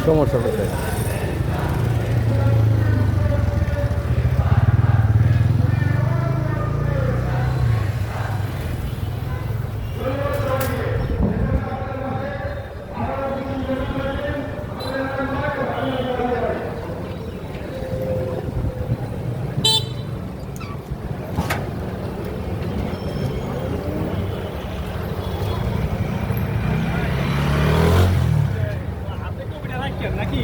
সমস্যা হচ্ছে। নাকি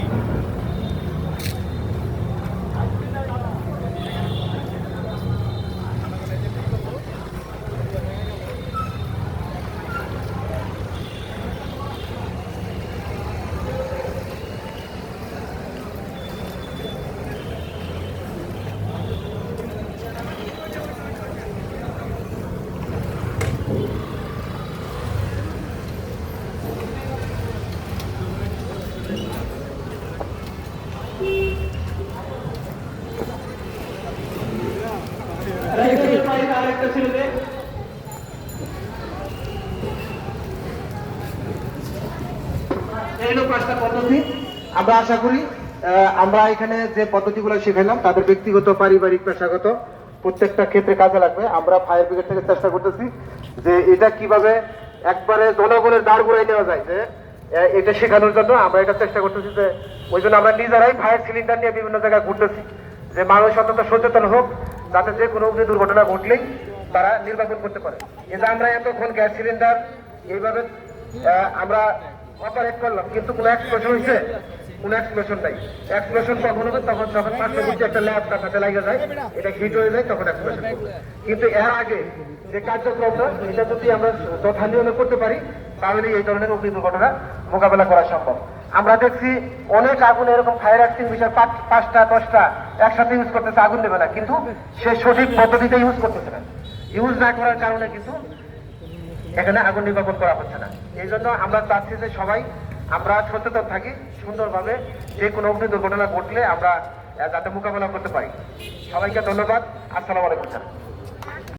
আরেকটা ছেলে এই হলো 5টা পদ্ধতি। আমরা আশা করি আমরা এখানে যে পদ্ধতিগুলো শিখাইলাম তাদের ব্যক্তিগত, পারিবারিক, পেশাগত প্রত্যেকটা ক্ষেত্রে কাজে লাগবে। আমরা ফায়ার ব্রিগেড থেকে চেষ্টা করতেছি যে এটা কিভাবে একবারে জনগণের দাঁড় গোড়ায় নেওয়া যায়, যে এটা শেখানোর জন্য আমরা এটা চেষ্টা করতেছি। যে ওই জন্য আমরা নিজেরাই ফায়ার সিলিন্ডার নিয়ে বিভিন্ন জায়গায় ঘুরতেছি, যে মানুষ অন্তত সচেতন হোক, যাতে যে কোনো অগ্নি দুর্ঘটনা ঘটলেই তারা নির্বাচন করতে পারে। কিন্তু আমরা এতক্ষণ গ্যাস সিলিন্ডার এইভাবে আমরা অপারেট করলাম, কিন্তু কোনো এক্সপ্লোশন হয়েছে? কোনো এক্সপ্লোশন নাই। এক্সপ্লোশন কখন হবে? তখন যখন পার্শ্ববর্তী একটা ল্যাব তার সাথে লাগে যায়, এটা হিট হয়ে যায়, তখন এক্সপ্লোশন করবে। কিন্তু এর আগে যে কার্যক্রমটা, এটা যদি আমরা যথা নিয়মে করতে পারি, তাহলে এই ধরনের অগ্নি দুর্ঘটনা মোকাবেলা করা সম্ভব। আমরা দেখছি অনেক আগুন এরকম ফায়ার এক্সটিংগুইশার 5টা 10টা একসাথে ইউজ করতেছে, আগুন দেবে না, কিন্তু সে সঠিক পদ্ধতিতে ইউজ করতেছে না। ইউজ না করার কারণে কিন্তু এখানে আগুন নির্বাপন করা হচ্ছে না। এই জন্য আমরা চাচ্ছি যে সবাই আমরা সচেতন থাকি, সুন্দরভাবে যে কোনো অগ্নি দুর্ঘটনা ঘটলে আমরা যাতে মোকাবেলা করতে পারি। সবাইকে ধন্যবাদ। আসসালামু আলাইকুম।